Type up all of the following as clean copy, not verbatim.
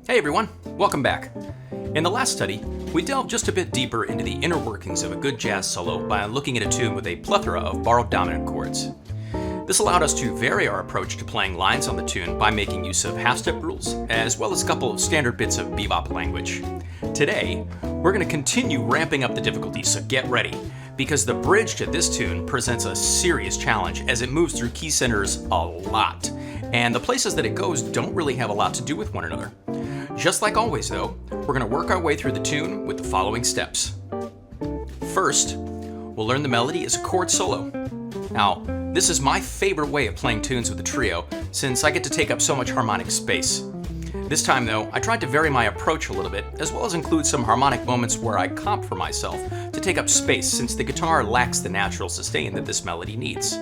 Hey everyone, welcome back. In the last study, we delved just a bit deeper into the inner workings of a good jazz solo by looking at a tune with a plethora of borrowed dominant chords. This allowed us to vary our approach to playing lines on the tune by making use of half-step rules, as well as a couple of standard bits of bebop language. Today, we're going to continue ramping up the difficulty, so get ready, because the bridge to this tune presents a serious challenge as it moves through key centers a lot, and the places that it goes don't really have a lot to do with one another. Just like always though, we're going to work our way through the tune with the following steps. First, we'll learn the melody as a chord solo. Now, this is my favorite way of playing tunes with a trio, since I get to take up so much harmonic space. This time though, I tried to vary my approach a little bit, as well as include some harmonic moments where I comp for myself to take up space, since the guitar lacks the natural sustain that this melody needs.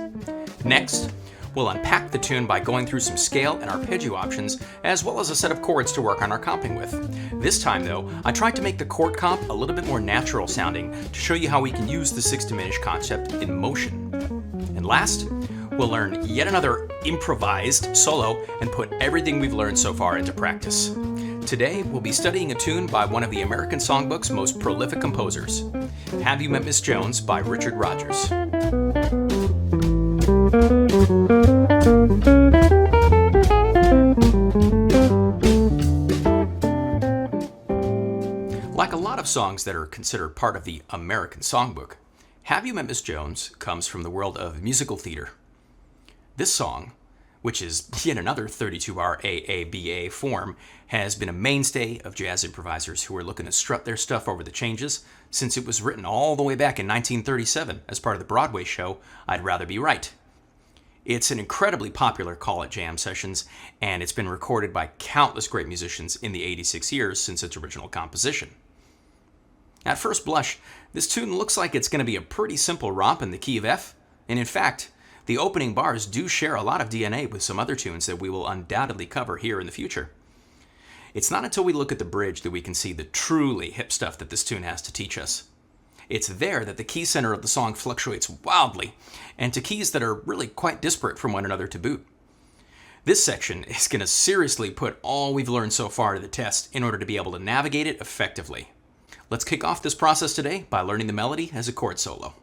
Next, we'll unpack the tune by going through some scale and arpeggio options, as well as a set of chords to work on our comping with. This time though, I tried to make the chord comp a little bit more natural sounding to show you how we can use the sixth diminished concept in motion. And last, we'll learn yet another improvised solo and put everything we've learned so far into practice. Today, we'll be studying a tune by one of the American Songbook's most prolific composers, Have You Met Miss Jones by Richard Rodgers. Like a lot of songs that are considered part of the American Songbook, Have You Met Miss Jones comes from the world of musical theater. This song, which is yet another 32-bar AABA form, has been a mainstay of jazz improvisers who are looking to strut their stuff over the changes since it was written all the way back in 1937 as part of the Broadway show I'd Rather Be Right. It's an incredibly popular call at jam sessions, and it's been recorded by countless great musicians in the 86 years since its original composition. At first blush, this tune looks like it's going to be a pretty simple romp in the key of F, and in fact, the opening bars do share a lot of DNA with some other tunes that we will undoubtedly cover here in the future. It's not until we look at the bridge that we can see the truly hip stuff that this tune has to teach us. It's there that the key center of the song fluctuates wildly, and to keys that are really quite disparate from one another to boot. This section is going to seriously put all we've learned so far to the test in order to be able to navigate it effectively. Let's kick off this process today by learning the melody as a chord solo.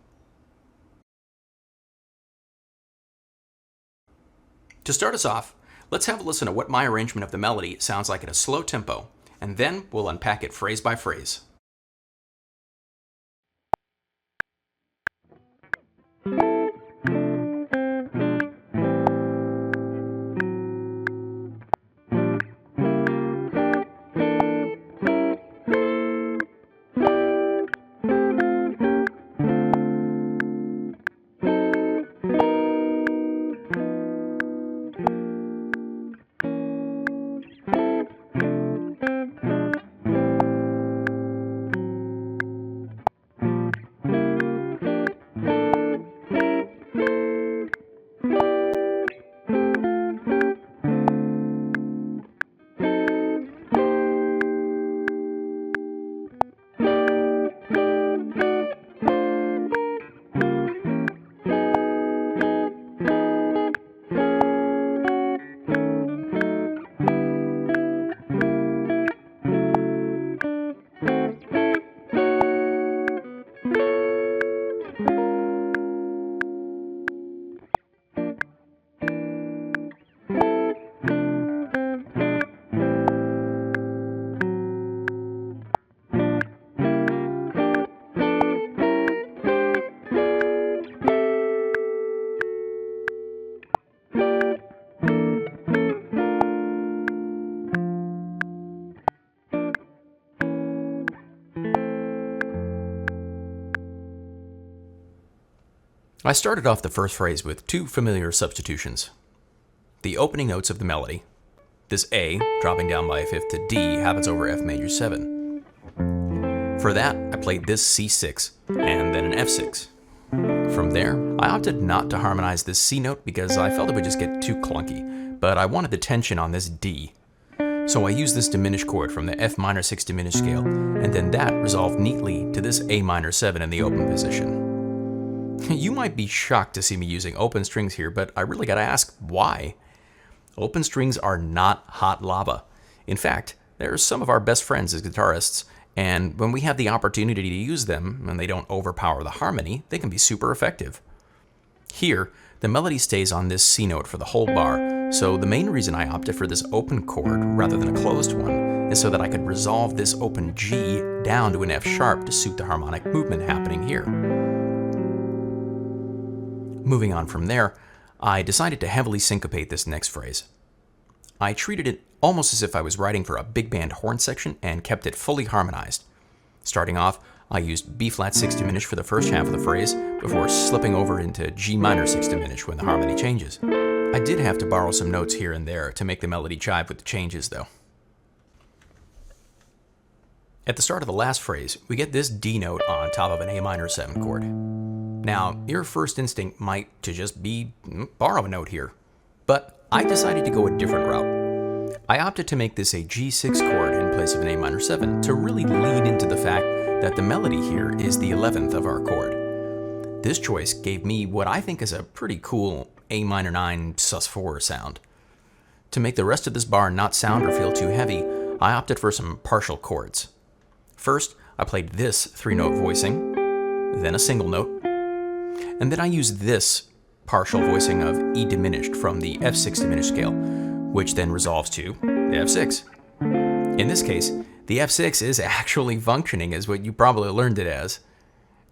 To start us off, let's have a listen to what my arrangement of the melody sounds like at a slow tempo, and then we'll unpack it phrase by phrase. I started off the first phrase with two familiar substitutions. The opening notes of the melody, this A dropping down by a fifth to D, happens over F major 7. For that, I played this C6 and then an F6. From there, I opted not to harmonize this C note because I felt it would just get too clunky, but I wanted the tension on this D. So I used this diminished chord from the F minor 6 diminished scale, and then that resolved neatly to this A minor 7 in the open position. You might be shocked to see me using open strings here, but I really gotta ask, why? Open strings are not hot lava. In fact, They're some of our best friends as guitarists, and when we have the opportunity to use them and they don't overpower the harmony, they can be super effective. Here, the melody stays on this C note for the whole bar, so the main reason I opted for this open chord rather than a closed one is so that I could resolve this open G down to an F sharp to suit the harmonic movement happening here. Moving on from there, I decided to heavily syncopate this next phrase. I treated it almost as if I was writing for a big band horn section and kept it fully harmonized. Starting off, I used B flat 6 diminished for the first half of the phrase before slipping over into G minor 6 diminished when the harmony changes. I did have to borrow some notes here and there to make the melody jive with the changes though. At the start of the last phrase, we get this D note on top of an A minor 7 chord. Now, your first instinct might to just be borrow a note here, but I decided to go a different route. I opted to make this a G6 chord in place of an A minor 7 to really lean into the fact that the melody here is the 11th of our chord. This choice gave me what I think is a pretty cool A minor 9 sus4 sound. To make the rest of this bar not sound or feel too heavy, I opted for some partial chords. First, I played this 3-note voicing, then a single note, and then I used this partial voicing of E diminished from the F6 diminished scale, which then resolves to the F6. In this case, the F6 is actually functioning as what you probably learned it as.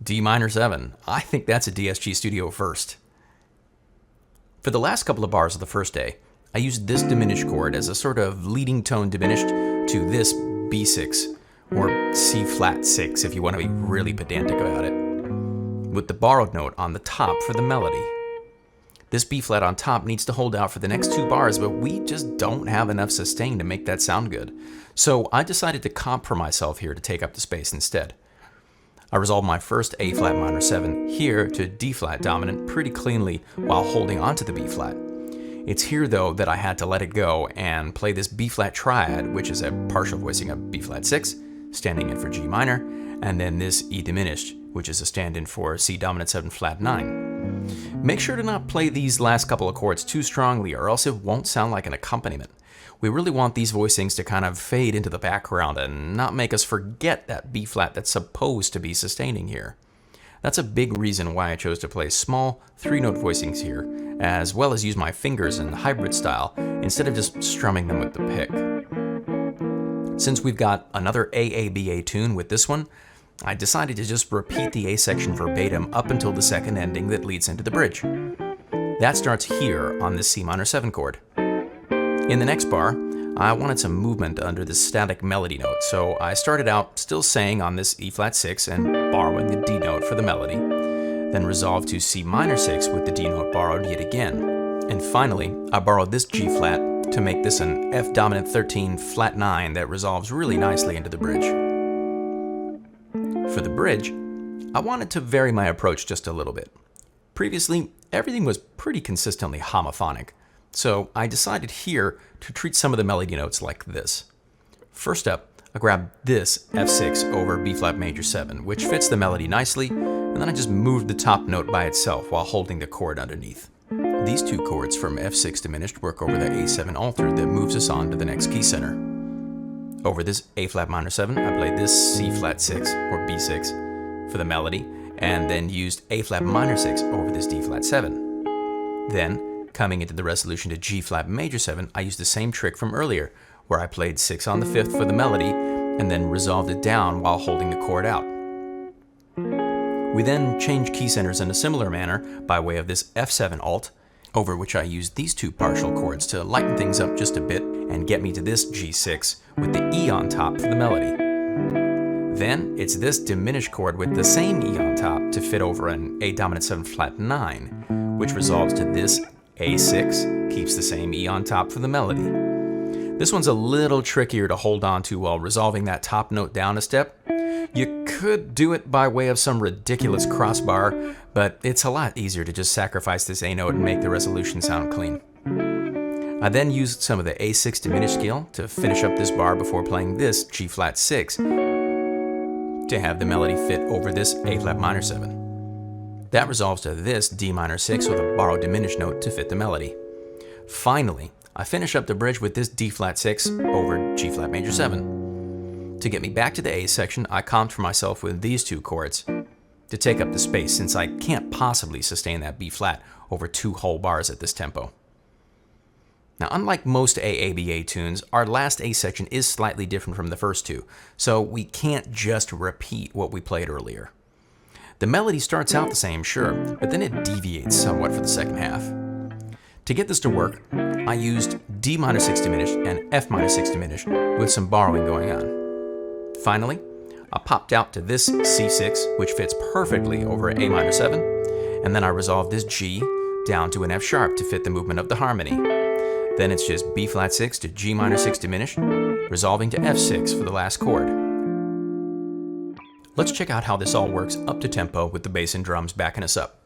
D minor 7. I think that's a DSG Studio first. For the last couple of bars of the first day, I used this diminished chord as a sort of leading tone diminished to this B6, or C flat 6 if you want to be really pedantic about it, with the borrowed note on the top for the melody. This B flat on top needs to hold out for the next 2 bars, but we just don't have enough sustain to make that sound good. So I decided to compromise myself here to take up the space instead. I resolved my first A flat minor 7 here to D flat dominant pretty cleanly while holding onto the B flat. It's here though that I had to let it go and play this B flat triad, which is a partial voicing of B flat 6, standing in for G minor, and then this E diminished, which is a stand-in for C dominant 7 flat 9. Make sure to not play these last couple of chords too strongly or else it won't sound like an accompaniment. We really want these voicings to kind of fade into the background and not make us forget that B flat that's supposed to be sustaining here. That's a big reason why I chose to play small 3-note voicings here, as well as use my fingers in hybrid style instead of just strumming them with the pick. Since we've got another AABA tune with this one, I decided to just repeat the A section verbatim up until the second ending that leads into the bridge. That starts here on this C minor 7 chord. In the next bar, I wanted some movement under this static melody note, so I started out still saying on this E flat 6 and borrowing the D note for the melody, then resolved to C minor 6 with the D note borrowed yet again. And finally, I borrowed this G flat to make this an F dominant 13 flat 9 that resolves really nicely into the bridge. For the bridge, I wanted to vary my approach just a little bit. Previously, everything was pretty consistently homophonic, so I decided here to treat some of the melody notes like this. First up, I grabbed this F6 over B flat major 7, which fits the melody nicely, and then I just moved the top note by itself while holding the chord underneath. These 2 chords from F6 diminished work over the A7 altered that moves us on to the next key center. Over this A flat minor 7, I played this C flat 6, or B6, for the melody, and then used A flat minor 6 over this D flat 7. Then, coming into the resolution to G flat major 7, I used the same trick from earlier, where I played 6 on the 5th for the melody, and then resolved it down while holding the chord out. We then changed key centers in a similar manner by way of this F7 alt, over which I used these 2 partial chords to lighten things up just a bit and get me to this G6 with the E on top for the melody. Then it's this diminished chord with the same E on top to fit over an A dominant 7 flat 9, which resolves to this A6, keeps the same E on top for the melody. This one's a little trickier to hold on to while resolving that top note down a step. You could do it by way of some ridiculous crossbar, but it's a lot easier to just sacrifice this A note and make the resolution sound clean. I then used some of the A6 diminished scale to finish up this bar before playing this G flat 6 to have the melody fit over this A flat minor 7. That resolves to this D minor 6 with a borrowed diminished note to fit the melody. Finally, I finish up the bridge with this D flat 6 over G flat major 7. To get me back to the A section, I comped for myself with these two chords to take up the space, since I can't possibly sustain that B flat over 2 whole bars at this tempo. Now, unlike most AABA tunes, our last A section is slightly different from the first two, so we can't just repeat what we played earlier. The melody starts out the same, sure, but then it deviates somewhat for the second half. To get this to work, I used D minor 6 diminished and F minor 6 diminished with some borrowing going on. Finally, I popped out to this C6, which fits perfectly over A minor 7, and then I resolved this G down to an F sharp to fit the movement of the harmony. Then it's just B flat 6 to G minor 6 diminished, resolving to F6 for the last chord. Let's check out how this all works up to tempo with the bass and drums backing us up.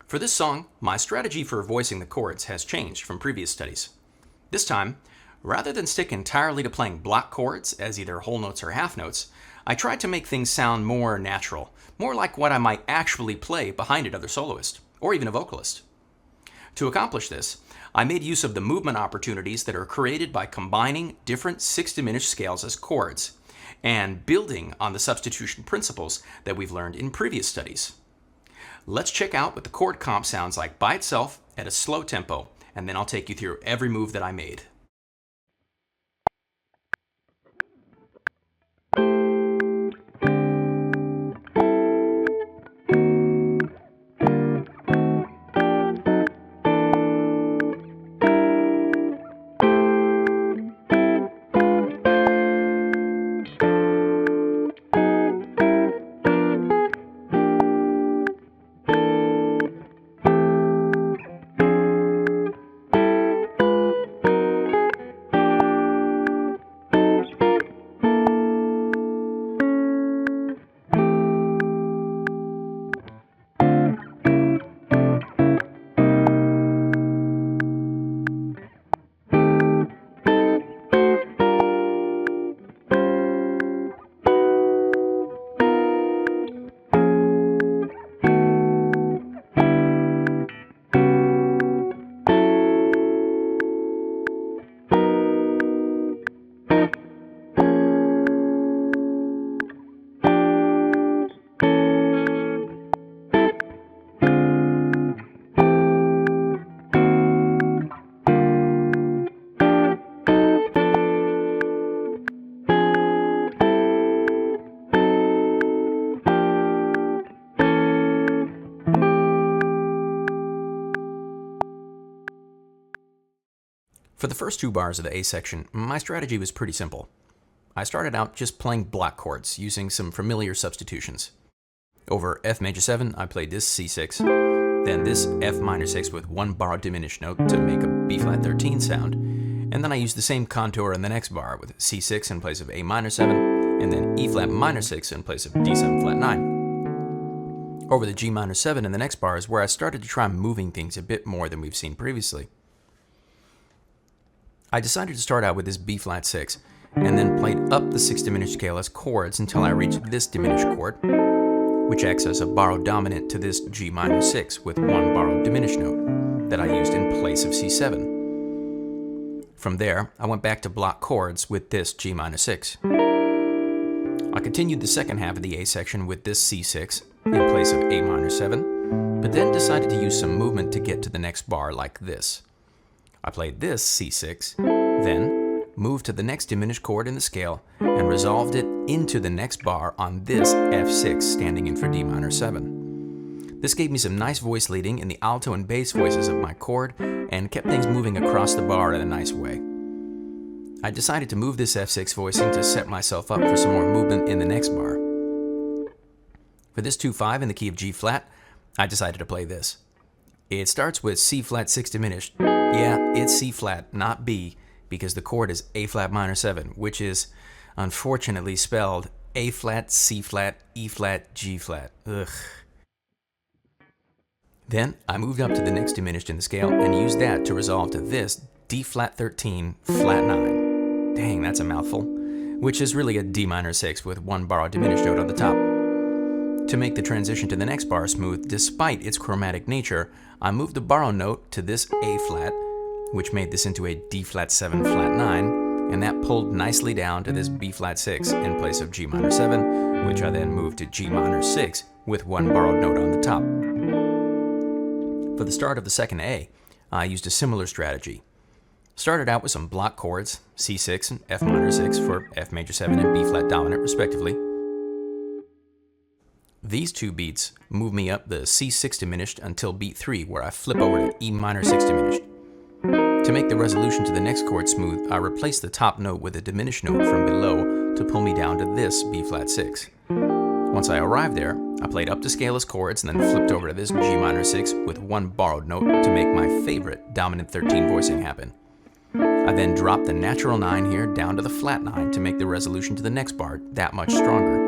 For this song, my strategy for voicing the chords has changed from previous studies. This time, rather than stick entirely to playing block chords as either whole notes or half notes, I tried to make things sound more natural, more like what I might actually play behind another soloist, or even a vocalist. To accomplish this, I made use of the movement opportunities that are created by combining different 6 diminished scales as chords, and building on the substitution principles that we've learned in previous studies. Let's check out what the chord comp sounds like by itself at a slow tempo, and then I'll take you through every move that I made. For the first 2 bars of the A section, my strategy was pretty simple. I started out just playing block chords using some familiar substitutions. Over F major 7, I played this C6, then this F minor 6 with 1 borrowed diminished note to make a B flat 13 sound, and then I used the same contour in the next bar with C6 in place of A minor 7, and then E flat minor 6 in place of D7 flat 9. Over the G minor 7 in the next bar is where I started to try moving things a bit more than we've seen previously. I decided to start out with this B flat 6, and then played up the 6 diminished scale as chords until I reached this diminished chord, which acts as a borrowed dominant to this G minor 6 with 1 borrowed diminished note that I used in place of C7. From there, I went back to block chords with this G minor 6. I continued the second half of the A section with this C6 in place of A minor 7, but then decided to use some movement to get to the next bar like this. I played this C6, then moved to the next diminished chord in the scale and resolved it into the next bar on this F6 standing in for D minor 7. This gave me some nice voice leading in the alto and bass voices of my chord and kept things moving across the bar in a nice way. I decided to move this F6 voicing to set myself up for some more movement in the next bar. For this 2-5 in the key of G flat, I decided to play this. It starts with C flat 6 diminished. Yeah, it's C flat, not B, because the chord is A flat minor 7, which is unfortunately spelled A flat, C flat, E flat, G flat. Ugh. Then I moved up to the next diminished in the scale and used that to resolve to this D flat 13, flat 9. Dang, that's a mouthful. Which is really a D minor 6 with one borrowed diminished note on the top. To make the transition to the next bar smooth, despite its chromatic nature, I moved the borrow note to this A flat, which made this into a D flat 7 flat 9, and that pulled nicely down to this B flat 6 in place of G minor 7, which I then moved to G minor 6 with one borrowed note on the top. For the start of the second A, I used a similar strategy. Started out with some block chords, C6 and F minor 6 for F major 7 and B flat dominant respectively. These two beats move me up the C6 diminished until beat 3, where I flip over to E minor 6 diminished. To make the resolution to the next chord smooth, I replace the top note with a diminished note from below to pull me down to this B flat 6. Once I arrived there, I played up to scale as chords and then flipped over to this G minor 6 with one borrowed note to make my favorite dominant 13 voicing happen. I then dropped the natural 9 here down to the flat 9 to make the resolution to the next bar that much stronger.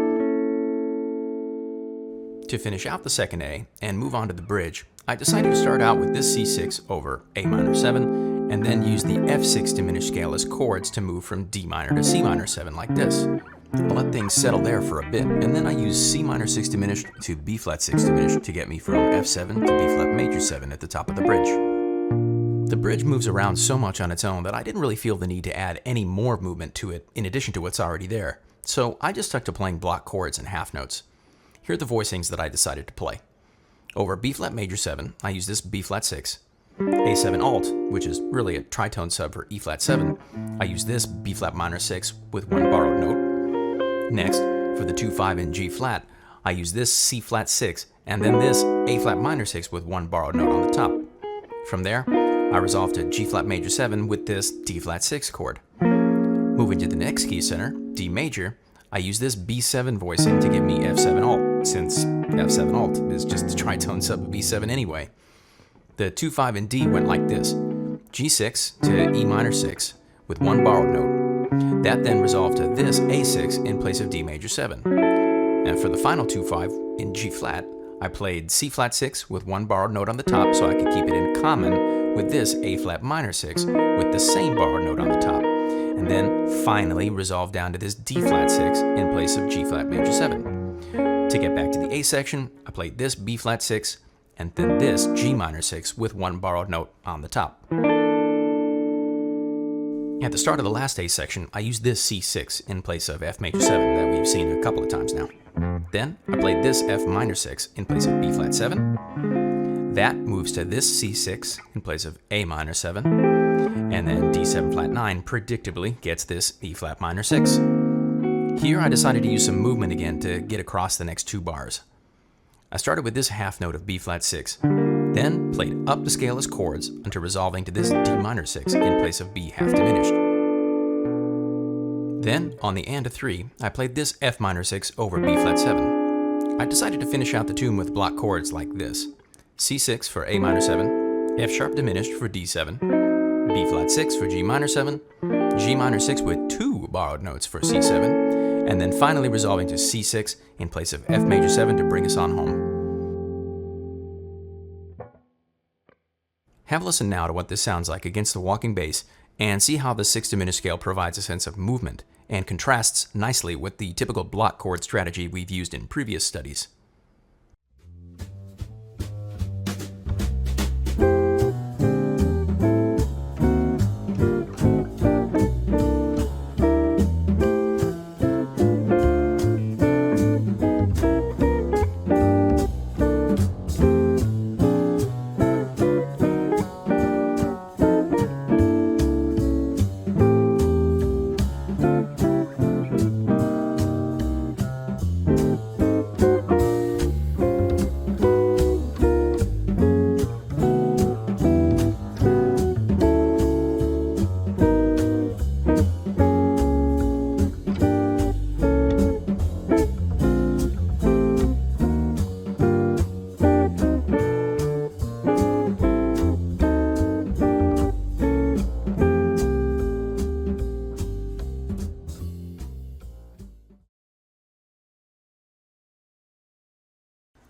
To finish out the second A and move on to the bridge, I decided to start out with this C6 over A minor 7 and then use the F6 diminished scale as chords to move from D minor to C minor 7 like this. I'll let things settle there for a bit, and then I use C minor 6 diminished to B flat 6 diminished to get me from F7 to B flat major 7 at the top of the bridge. The bridge moves around so much on its own that I didn't really feel the need to add any more movement to it in addition to what's already there, so I just stuck to playing block chords and half notes. Here are the voicings that I decided to play. Over B flat major 7, I use this B flat 6. A7 alt, which is really a tritone sub for E flat 7, I use this B flat minor 6 with one borrowed note. Next, for the 2-5 in G flat, I use this C flat 6 and then this A flat minor 6 with one borrowed note on the top. From there, I resolve to G flat major 7 with this D flat 6 chord. Moving to the next key center, D major, I use this B7 voicing to give me F7 alt, since F7 alt is just the tritone sub of B7 anyway. The 2-5 in D went like this: G6 to E minor 6 with one borrowed note. That then resolved to this A6 in place of D major 7. And for the final 2-5 in G flat, I played C flat 6 with one borrowed note on the top so I could keep it in common with this A flat minor 6 with the same borrowed note on the top. And then finally resolved down to this D flat 6 in place of G flat major 7. To get back to the A section, I played this B flat 6 and then this G minor 6 with one borrowed note on the top. At the start of the last A section, I used this C6 in place of F major 7 that we've seen a couple of times now. Then I played this F minor 6 in place of B flat 7. That moves to this C6 in place of A minor 7. And then D7 flat 9 predictably gets this E flat minor 6. Here I decided to use some movement again to get across the next two bars. I started with this half note of B flat 6, then played up the scale as chords until resolving to this D minor 6 in place of B half diminished. Then, on the and to 3, I played this F minor 6 over B flat 7. I decided to finish out the tune with block chords like this: C6 for A minor 7, F sharp diminished for D7, B flat 6 for G minor 7, G minor 6 with two borrowed notes for C7, and then finally resolving to C6 in place of F major 7 to bring us on home. Have a listen now to what this sounds like against the walking bass and see how the 6 diminished scale provides a sense of movement and contrasts nicely with the typical block chord strategy we've used in previous studies.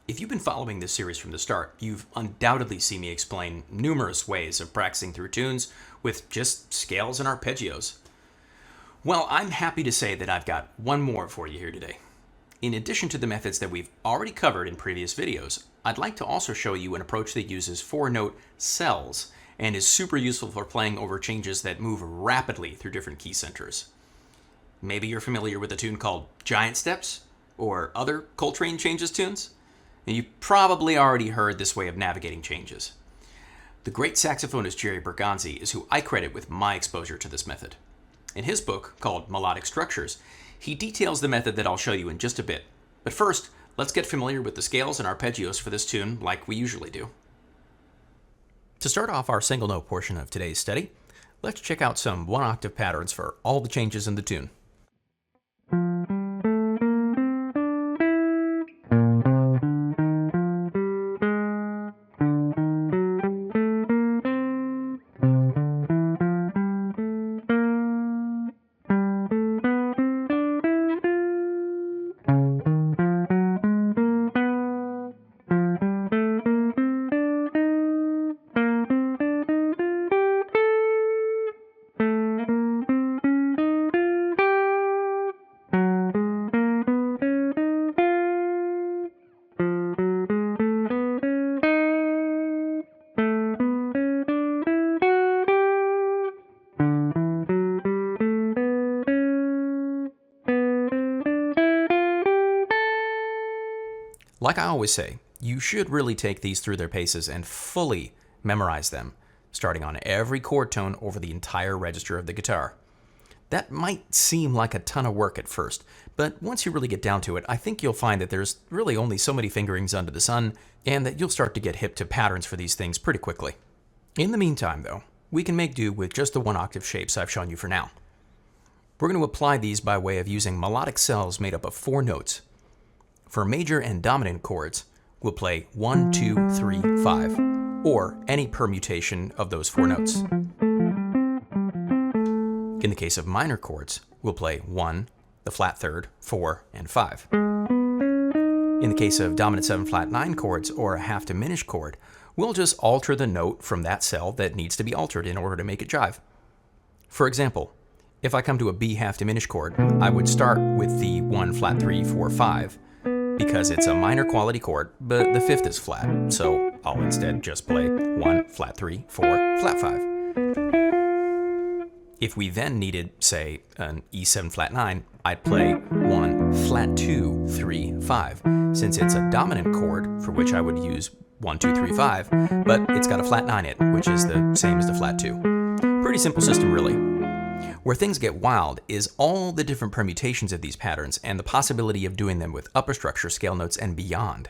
If you've been following this series from the start, you've undoubtedly seen me explain numerous ways of practicing through tunes with just scales and arpeggios. Well, I'm happy to say that I've got one more for you here today. In addition to the methods that we've already covered in previous videos, I'd like to also show you an approach that uses 4-note cells and is super useful for playing over changes that move rapidly through different key centers. Maybe you're familiar with a tune called Giant Steps or other Coltrane changes tunes? And you probably already heard this way of navigating changes. The great saxophonist Jerry Bergonzi is who I credit with my exposure to this method. In his book, called Melodic Structures, he details the method that I'll show you in just a bit. But first, let's get familiar with the scales and arpeggios for this tune like we usually do. To start off our single note portion of today's study, let's check out some one-octave patterns for all the changes in the tune. Like I always say, you should really take these through their paces and fully memorize them, starting on every chord tone over the entire register of the guitar. That might seem like a ton of work at first, but once you really get down to it, I think you'll find that there's really only so many fingerings under the sun, and that you'll start to get hip to patterns for these things pretty quickly. In the meantime, though, we can make do with just the one-octave shapes I've shown you for now. We're going to apply these by way of using melodic cells made up of 4 notes. For major and dominant chords, we'll play 1, 2, 3, 5, or any permutation of those 4 notes. In the case of minor chords, we'll play 1, the flat third, 4, and 5. In the case of dominant 7 flat 9 chords or a half diminished chord, we'll just alter the note from that cell that needs to be altered in order to make it jive. For example, if I come to a B half diminished chord, I would start with the 1 flat 3, 4, 5, because it's a minor quality chord, but the 5th is flat, so I'll instead just play 1, flat 3, 4, flat 5. If we then needed, say, an E7 flat 9, I'd play 1, flat 2, 3, 5, since it's a dominant chord for which I would use 1, 2, 3, 5, but it's got a flat 9 in it, which is the same as the flat 2. Pretty simple system, really. Where things get wild is all the different permutations of these patterns and the possibility of doing them with upper structure scale notes and beyond.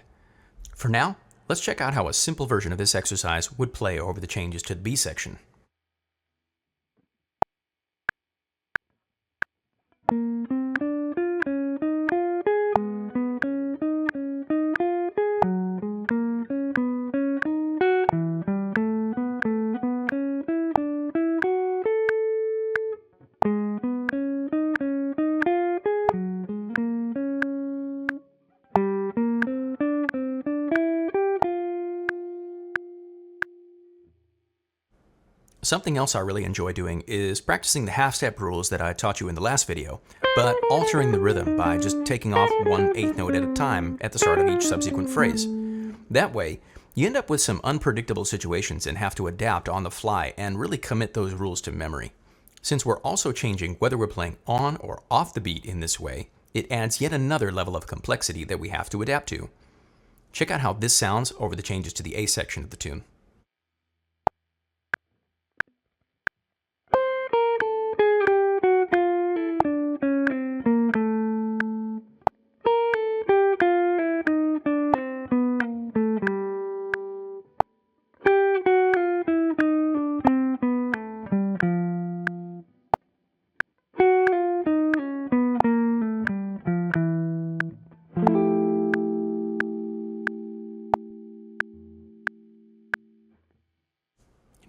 For now, let's check out how a simple version of this exercise would play over the changes to the B section. Something else I really enjoy doing is practicing the half-step rules that I taught you in the last video, but altering the rhythm by just taking off 1/8 note at a time at the start of each subsequent phrase. That way, you end up with some unpredictable situations and have to adapt on the fly and really commit those rules to memory. Since we're also changing whether we're playing on or off the beat in this way, it adds yet another level of complexity that we have to adapt to. Check out how this sounds over the changes to the A section of the tune.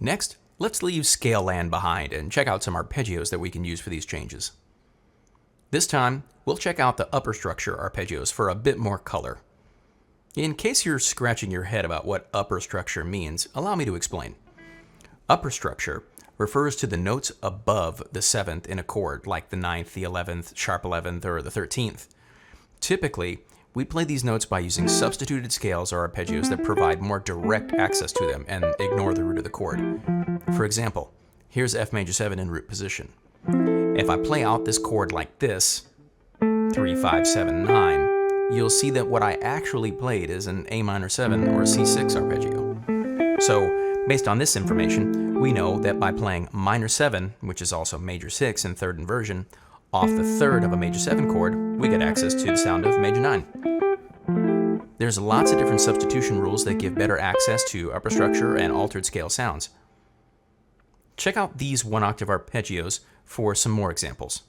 Next, let's leave scale land behind and check out some arpeggios that we can use for these changes. This time, we'll check out the upper structure arpeggios for a bit more color. In case you're scratching your head about what upper structure means, allow me to explain. Upper structure refers to the notes above the 7th in a chord, like the 9th, the 11th, sharp 11th, or the 13th. Typically, we play these notes by using substituted scales or arpeggios that provide more direct access to them and ignore the root of the chord. For example, here's F major 7 in root position. If I play out this chord like this, 3, 5, 7, 9, you'll see that what I actually played is an A minor 7 or a C6 arpeggio. So, based on this information, we know that by playing minor 7, which is also major 6 in third inversion, off the third of a major 7 chord, we get access to the sound of major 9. There's lots of different substitution rules that give better access to upper structure and altered scale sounds. Check out these 1-octave arpeggios for some more examples.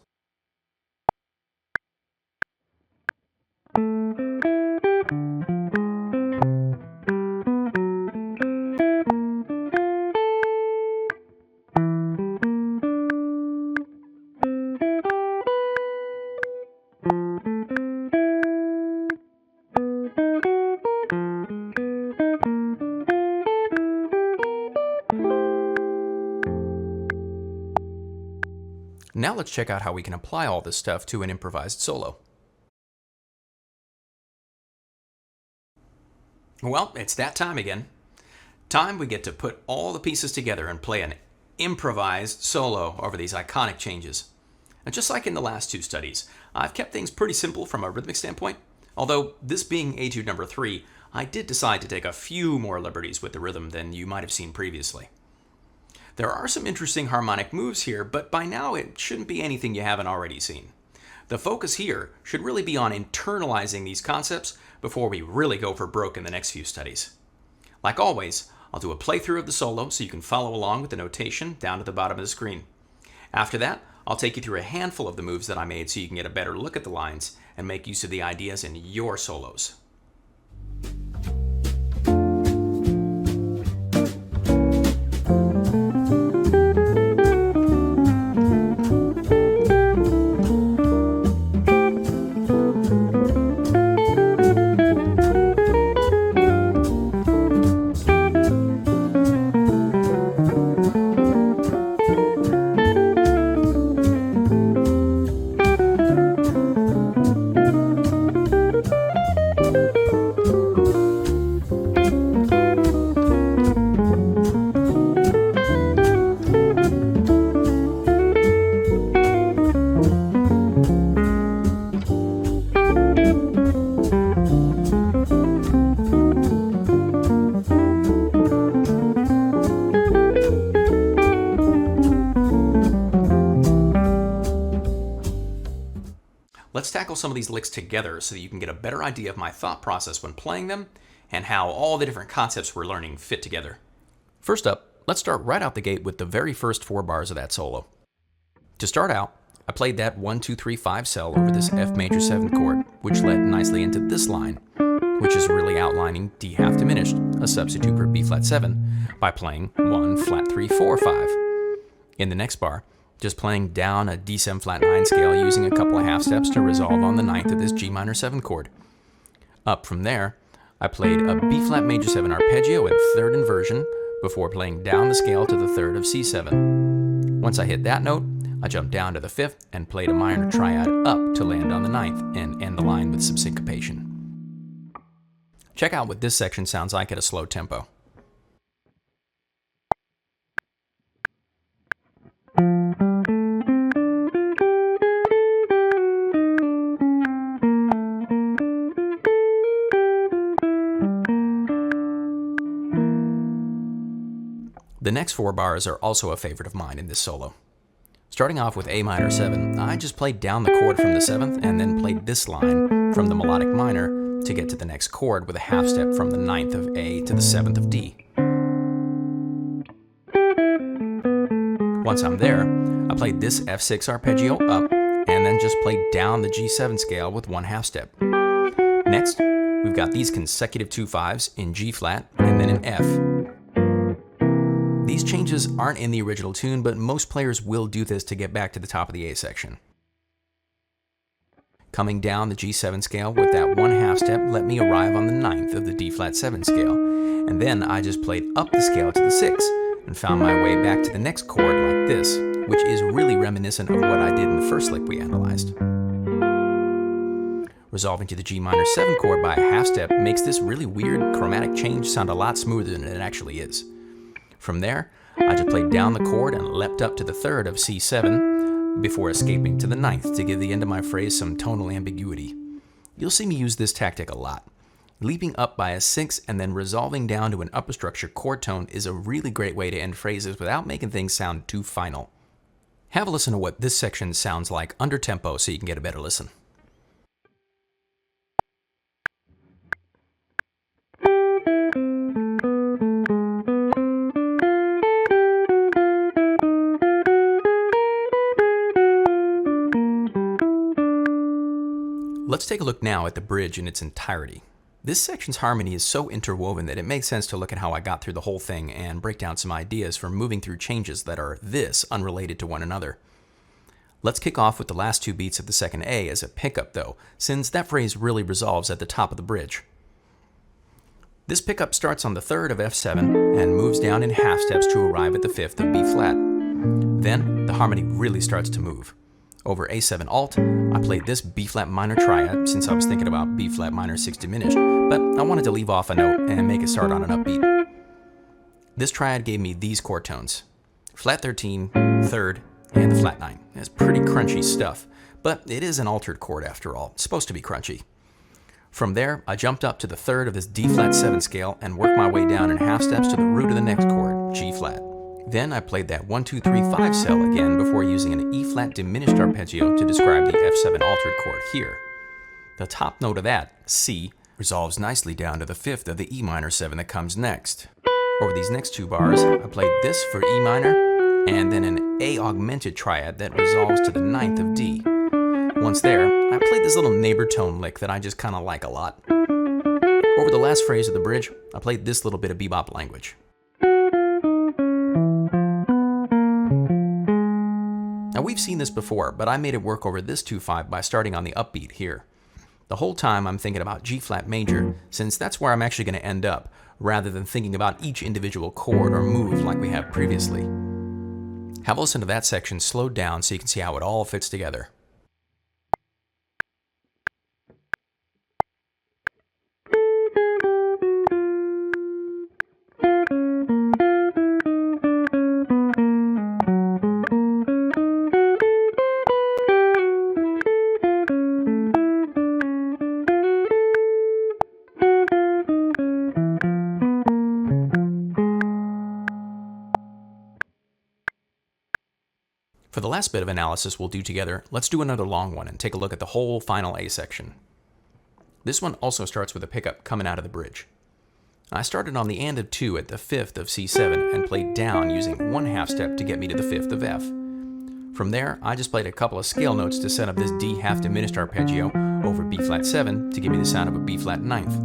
Now let's check out how we can apply all this stuff to an improvised solo. Well, it's that time again. Time we get to put all the pieces together and play an improvised solo over these iconic changes. And just like in the last two studies, I've kept things pretty simple from a rhythmic standpoint, although this being Etude number 3, I did decide to take a few more liberties with the rhythm than you might have seen previously. There are some interesting harmonic moves here, but by now it shouldn't be anything you haven't already seen. The focus here should really be on internalizing these concepts before we really go for broke in the next few studies. Like always, I'll do a playthrough of the solo so you can follow along with the notation down at the bottom of the screen. After that, I'll take you through a handful of the moves that I made so you can get a better look at the lines and make use of the ideas in your solos. Let's tackle some of these licks together so that you can get a better idea of my thought process when playing them and how all the different concepts we're learning fit together. First up, let's start right out the gate with the very first 4 bars of that solo. To start out, I played that 1, 2, 3, 5 cell over this F major 7 chord, which led nicely into this line, which is really outlining D half diminished, a substitute for B flat 7, by playing 1, flat 3, 4, 5. In the next bar, just playing down a D7 flat 9 scale using a couple of half steps to resolve on the 9th of this G minor 7 chord. Up from there, I played a B flat major 7 arpeggio in third inversion before playing down the scale to the 3rd of C7. Once I hit that note, I jumped down to the 5th and played a minor triad up to land on the 9th and end the line with some syncopation. Check out what this section sounds like at a slow tempo. The next 4 bars are also a favorite of mine in this solo. Starting off with A minor 7, I just played down the chord from the 7th and then played this line from the melodic minor to get to the next chord with a half step from the 9th of A to the 7th of D. Once I'm there, I played this F6 arpeggio up and then just played down the G7 scale with 1 half step. Next, we've got these consecutive 2/5s in G flat and then in F. These changes aren't in the original tune, but most players will do this to get back to the top of the A section. Coming down the G7 scale with that 1/2 step let me arrive on the 9th of the D flat 7 scale, and then I just played up the scale to the 6th and found my way back to the next chord like this, which is really reminiscent of what I did in the first lick we analyzed. Resolving to the G minor 7 chord by a 1/2 step makes this really weird chromatic change sound a lot smoother than it actually is. From there, I just played down the chord and leapt up to the 3rd of C7 before escaping to the 9th to give the end of my phrase some tonal ambiguity. You'll see me use this tactic a lot. Leaping up by a 6th and then resolving down to an upper structure chord tone is a really great way to end phrases without making things sound too final. Have a listen to what this section sounds like under tempo so you can get a better listen. Let's take a look now at the bridge in its entirety. This section's harmony is so interwoven that it makes sense to look at how I got through the whole thing and break down some ideas for moving through changes that are this unrelated to one another. Let's kick off with the last 2 beats of the second A as a pickup though, since that phrase really resolves at the top of the bridge. This pickup starts on the 3rd of F7 and moves down in 1/2 steps to arrive at the 5th of B flat. Then the harmony really starts to move. Over A7 alt, I played this B flat minor triad since I was thinking about B flat minor 6 diminished, but I wanted to leave off a note and make it start on an upbeat. This triad gave me these chord tones: flat 13, 3rd, and the flat 9. It's pretty crunchy stuff, but it is an altered chord after all. It's supposed to be crunchy. From there, I jumped up to the 3rd of this D flat 7 scale and worked my way down in 1/2 steps to the root of the next chord, G flat. Then I played that 1, 2, 3, 5 cell again before using an E flat diminished arpeggio to describe the F7 altered chord here. The top note of that, C, resolves nicely down to the 5th of the E minor 7 that comes next. Over these next 2 bars, I played this for E minor, and then an A augmented triad that resolves to the 9th of D. Once there, I played this little neighbor tone lick that I just kind of like a lot. Over the last phrase of the bridge, I played this little bit of bebop language. Now we've seen this before, but I made it work over this 2/5 by starting on the upbeat here. The whole time I'm thinking about G flat major, since that's where I'm actually going to end up, rather than thinking about each individual chord or move like we have previously. Have a listen to that section slowed down so you can see how it all fits together. For the last bit of analysis we'll do together, let's do another long one and take a look at the whole final A section. This one also starts with a pickup coming out of the bridge. I started on the and of 2 at the 5th of C7 and played down using 1/2 step to get me to the 5th of F. From there, I just played a couple of scale notes to set up this D half diminished arpeggio over B flat 7 to give me the sound of a B flat 9th.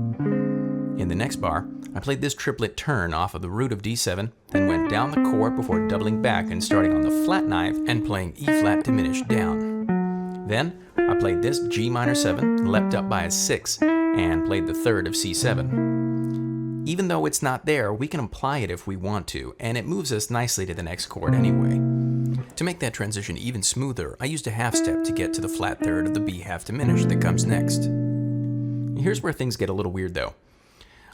In the next bar, I played this triplet turn off of the root of D7, then went down the chord before doubling back and starting on the flat 9th and playing E flat diminished down. Then, I played this G minor 7, leapt up by a 6, and played the 3rd of C7. Even though it's not there, we can apply it if we want to, and it moves us nicely to the next chord anyway. To make that transition even smoother, I used a 1/2 step to get to the flat 3rd of the B half diminished that comes next. Here's where things get a little weird though.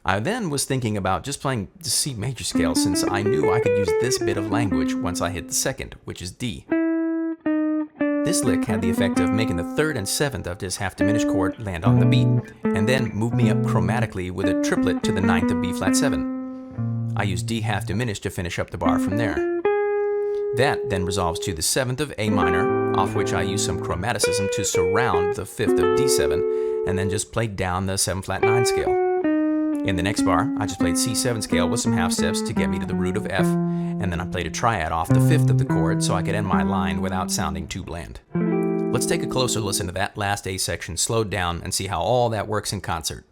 I then was thinking about just playing the C major scale since I knew I could use this bit of language once I hit the 2nd, which is D. This lick had the effect of making the 3rd and 7th of this half diminished chord land on the beat, and then move me up chromatically with a triplet to the 9th of B flat 7. I used D half diminished to finish up the bar from there. That then resolves to the 7th of A minor, off which I use some chromaticism to surround the 5th of D7, and then just played down the 7 flat 9 scale. In the next bar, I just played C7 scale with some 1/2 steps to get me to the root of F, and then I played a triad off the 5th of the chord so I could end my line without sounding too bland. Let's take a closer listen to that last A section slowed down and see how all that works in concert.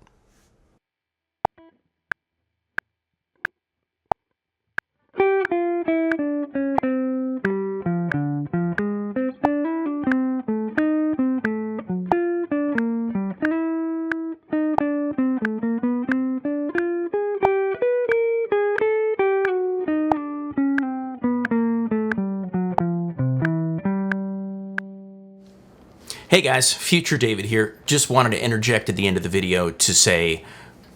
Hey guys, Future David here. Just wanted to interject at the end of the video to say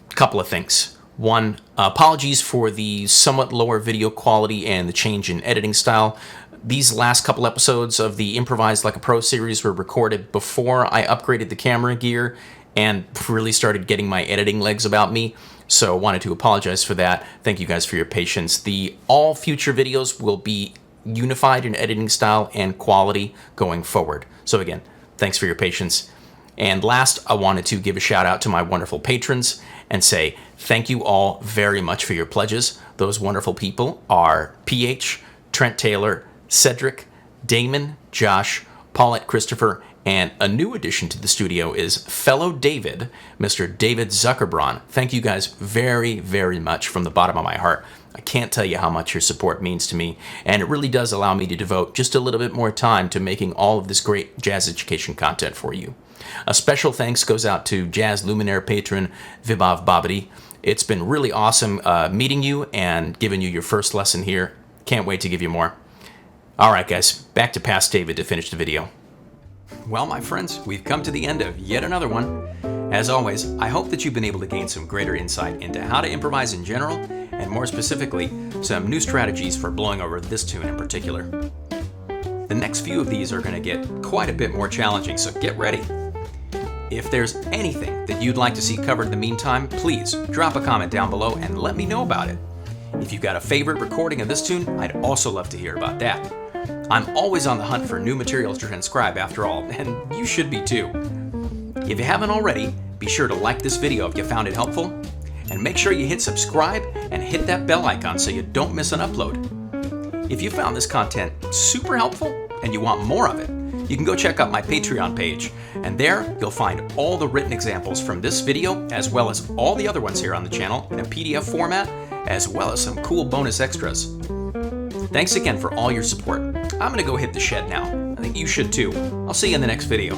a couple of things. One, apologies for the somewhat lower video quality and the change in editing style. These last couple episodes of the Improvise Like a Pro series were recorded before I upgraded the camera gear and really started getting my editing legs about me. So wanted to apologize for that. Thank you guys for your patience. All future videos will be unified in editing style and quality going forward. So again, thanks for your patience. And last, I wanted to give a shout out to my wonderful patrons and say thank you all very much for your pledges. Those wonderful people are PH, Trent Taylor, Cedric, Damon, Josh, Paulette Christopher, and a new addition to the studio is fellow David, Mr. David Zuckerbraun. Thank you guys very, very much from the bottom of my heart. I can't tell you how much your support means to me, and it really does allow me to devote just a little bit more time to making all of this great jazz education content for you. A special thanks goes out to Jazz Luminaire patron Vibhav Babadi. It's been really awesome meeting you and giving you your first lesson here. Can't wait to give you more. All right, guys, back to Past David to finish the video. Well, my friends, we've come to the end of yet another one. As always, I hope that you've been able to gain some greater insight into how to improvise in general, and more specifically, some new strategies for blowing over this tune in particular. The next few of these are going to get quite a bit more challenging, so get ready. If there's anything that you'd like to see covered in the meantime, please drop a comment down below and let me know about it. If you've got a favorite recording of this tune, I'd also love to hear about that. I'm always on the hunt for new materials to transcribe after all, and you should be too. If you haven't already, be sure to like this video if you found it helpful, and make sure you hit subscribe and hit that bell icon so you don't miss an upload. If you found this content super helpful and you want more of it, you can go check out my Patreon page, and there you'll find all the written examples from this video as well as all the other ones here on the channel in a PDF format, as well as some cool bonus extras. Thanks again for all your support. I'm gonna go hit the shed now. I think you should too. I'll see you in the next video.